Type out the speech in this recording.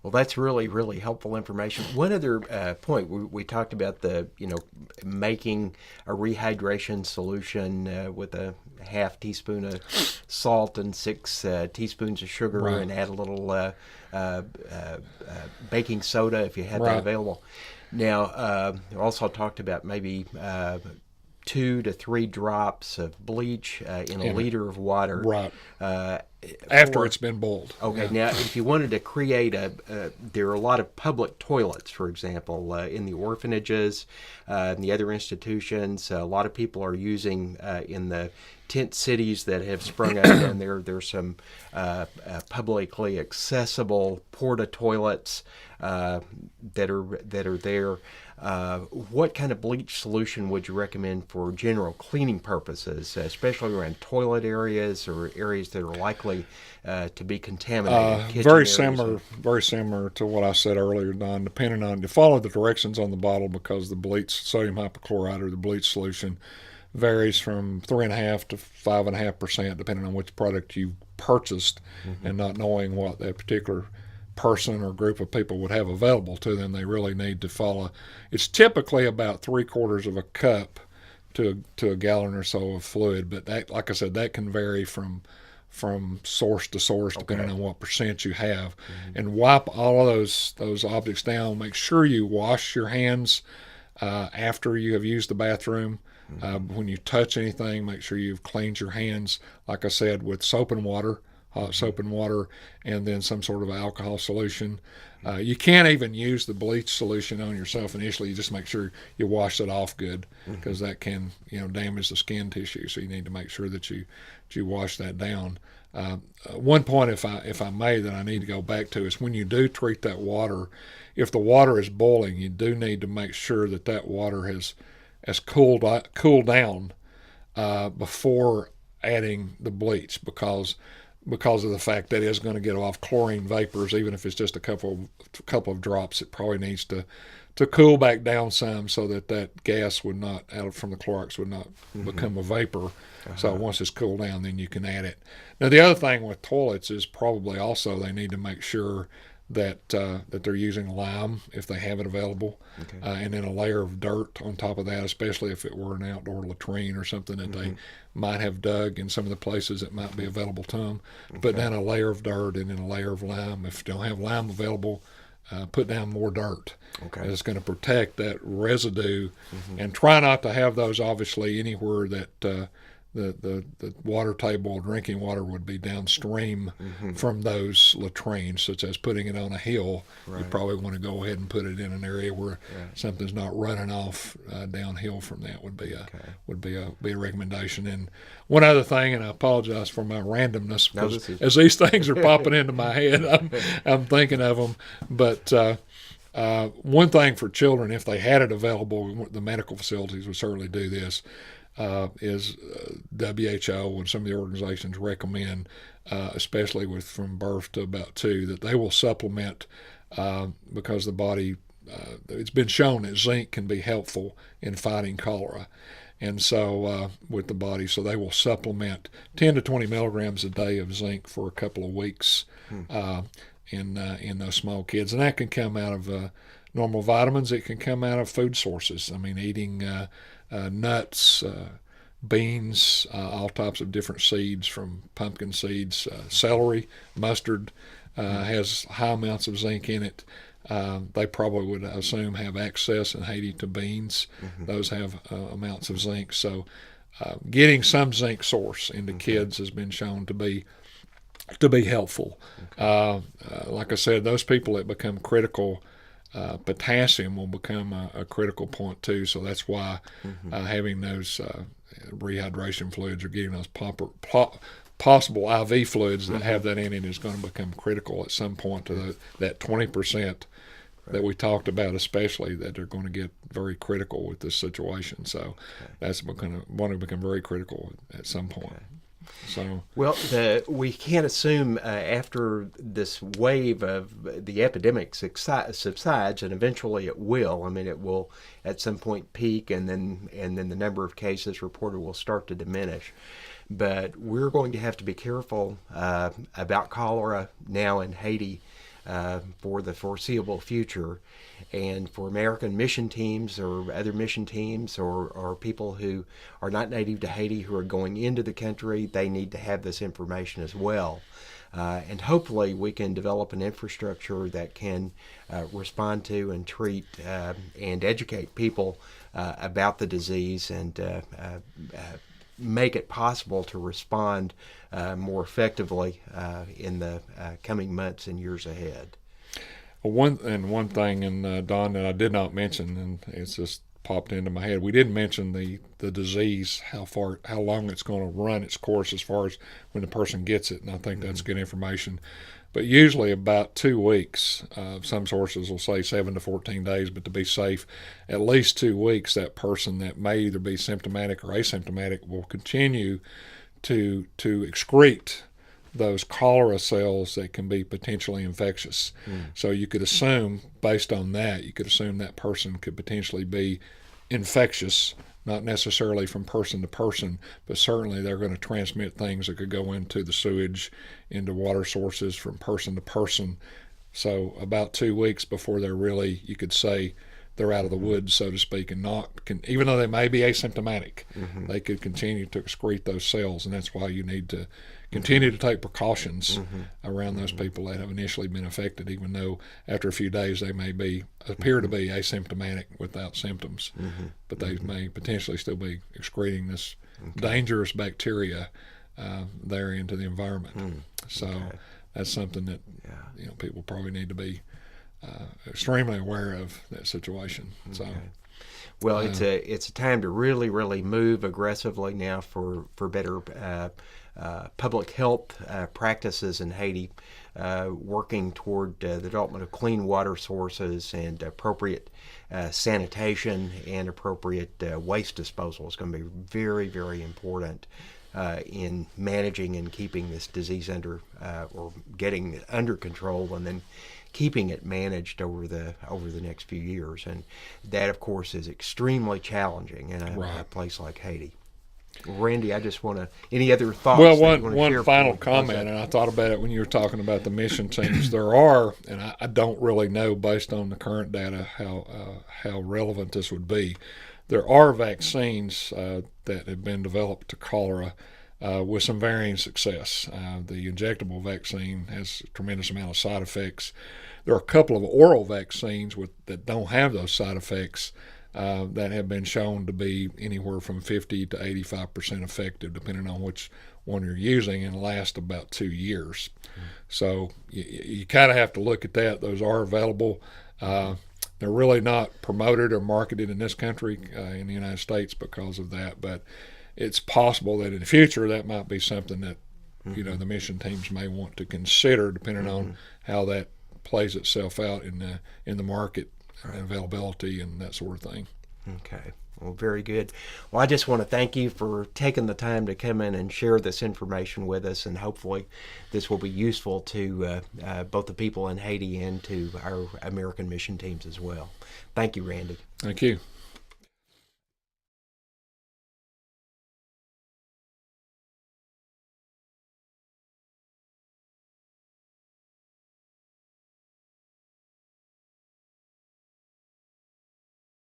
Well, that's really, really helpful information. One other point, we talked about making a rehydration solution with a half teaspoon of salt and 6 teaspoons of sugar, Right. and add a little uh, baking soda if you had that Right. available. Now, also talked about maybe 2 to 3 drops of bleach in a In it. liter of water. Right. Uh, After for it's been boiled. Okay, Yeah. now if you wanted to create there are a lot of public toilets, for example, in the orphanages, and the other institutions. A lot of people are using in the tent cities that have sprung up down there. There's some publicly accessible porta toilets that are there. What kind of bleach solution would you recommend for general cleaning purposes, especially around toilet areas or areas that are likely to be contaminated? Kitchen Very areas. very similar to what I said earlier, Don. Depending on, to follow the directions on the bottle, because the bleach, sodium hypochlorite or the bleach solution, varies from 3.5 to 5.5%, depending on which product you purchased, and not knowing what that particular person or group of people would have available to them, they really need to follow. It's typically about 3/4 of a cup to a gallon or so of fluid, but that, like I said, that can vary from source to source depending Okay. on what percent you have. And wipe all of those objects down. Make sure you wash your hands after you have used the bathroom. When you touch anything, make sure you've cleaned your hands, like I said, with soap and water, hot soap and water, and then some sort of alcohol solution. You can't even use the bleach solution on yourself initially. You just make sure you wash it off good, because that can damage the skin tissue. So you need to make sure that you wash that down. One point, if I may, that I need to go back to is when you do treat that water, if the water is boiling, you do need to make sure that water has cooled down before adding the bleach, because of the fact that it's going to get off chlorine vapors. Even if it's just a couple of drops, it probably needs to cool back down some, so that gas would not, out from the Clorox, would not become a vapor. So once it's cooled down, then you can add it. Now the other thing with toilets is probably also they need to make sure that they're using lime if they have it available, Okay. and then a layer of dirt on top of that, especially if it were an outdoor latrine or something that they might have dug in some of the places that might be available to them. Put down a layer of dirt and then a layer of lime. If you don't have lime available, put down more dirt. Okay. It's going to protect that residue, and try not to have those obviously anywhere that the water table, drinking water, would be downstream from those latrines, such as putting it on a hill. You Right. probably want to go ahead and put it in an area where Right. something's not running off downhill from that. Would be a recommendation. And one other thing, and I apologize for my randomness, No, because this is as these things are popping into my head, I'm thinking of them. But one thing for children, if they had it available, the medical facilities would certainly do this. Is WHO and some of the organizations recommend, especially from birth to about 2, that they will supplement, because the body, it's been shown that zinc can be helpful in fighting cholera. And so with the body, so they will supplement 10 to 20 milligrams a day of zinc for a couple of weeks in those small kids. And that can come out of normal vitamins. It can come out of food sources. I mean, eating nuts, beans, all types of different seeds, from pumpkin seeds, celery, mustard has high amounts of zinc in it. They probably would assume have access in Haiti to beans. Those have amounts of zinc. So getting some zinc source into kids has been shown to be helpful. Like I said, those people that become critical, potassium will become a critical point too. So that's why having those rehydration fluids, or getting those possible IV fluids that have that in it, is going to become critical at some point to that 20% that we talked about, especially, that are going to get very critical with this situation. So that's going to become very critical at some point. So, Well, we can't assume after this wave of the epidemic subsides, and eventually it will. I mean, it will at some point peak, and then the number of cases reported will start to diminish. But we're going to have to be careful about cholera now in Haiti. for the foreseeable future. And for American mission teams or other mission teams or people who are not native to Haiti who are going into the country, they need to have this information as well. And hopefully we can develop an infrastructure that can respond to and treat and educate people about the disease and make it possible to respond more effectively in the coming months and years ahead. One thing, and Don, that I did not mention, and it's just popped into my head. We didn't mention the disease, how long it's going to run its course as far as when the person gets it, and I think that's good information. But usually about 2 weeks. Some sources will say 7 to 14 days, but to be safe, at least 2 weeks, that person that may either be symptomatic or asymptomatic will continue to excrete those cholera cells that can be potentially infectious. So you could assume, based on that, that person could potentially be infectious, not necessarily from person to person, but certainly they're going to transmit things that could go into the sewage, into water sources from person to person. So about 2 weeks before they're really, you could say, they're out of the woods, so to speak, and even though they may be asymptomatic, they could continue to excrete those cells, and that's why you need to continue to take precautions around those people that have initially been affected, even though after a few days they may appear to be asymptomatic without symptoms, but they may potentially still be excreting this dangerous bacteria there into the environment. So that's something that people probably need to be extremely aware of, that situation. So, well, it's a time to really move aggressively now for better public health practices in Haiti, working toward the development of clean water sources and appropriate sanitation and appropriate waste disposal is going to be very important in managing and keeping this disease under or getting it under control, and then keeping it managed over the next few years. And that, of course, is extremely challenging in a place like Haiti. Randy, I just want to, any other thoughts? Well, one final comment, and I thought about it when you were talking about the mission teams. There are, and I don't really know based on the current data how relevant this would be. There are vaccines that have been developed to cholera with some varying success. The injectable vaccine has a tremendous amount of side effects. There are a couple of oral vaccines that don't have those side effects that have been shown to be anywhere from 50 to 85% effective, depending on which one you're using, and last about 2 years. So you kind of have to look at that. Those are available. They're really not promoted or marketed in this country, in the United States, because of that. But it's possible that in the future that might be something that the mission teams may want to consider, depending on how that plays itself out in the market and availability and that sort of thing. Okay. Well, very good. Well, I just want to thank you for taking the time to come in and share this information with us, and hopefully this will be useful to both the people in Haiti and to our American mission teams as well. Thank you, Randy. Thank you.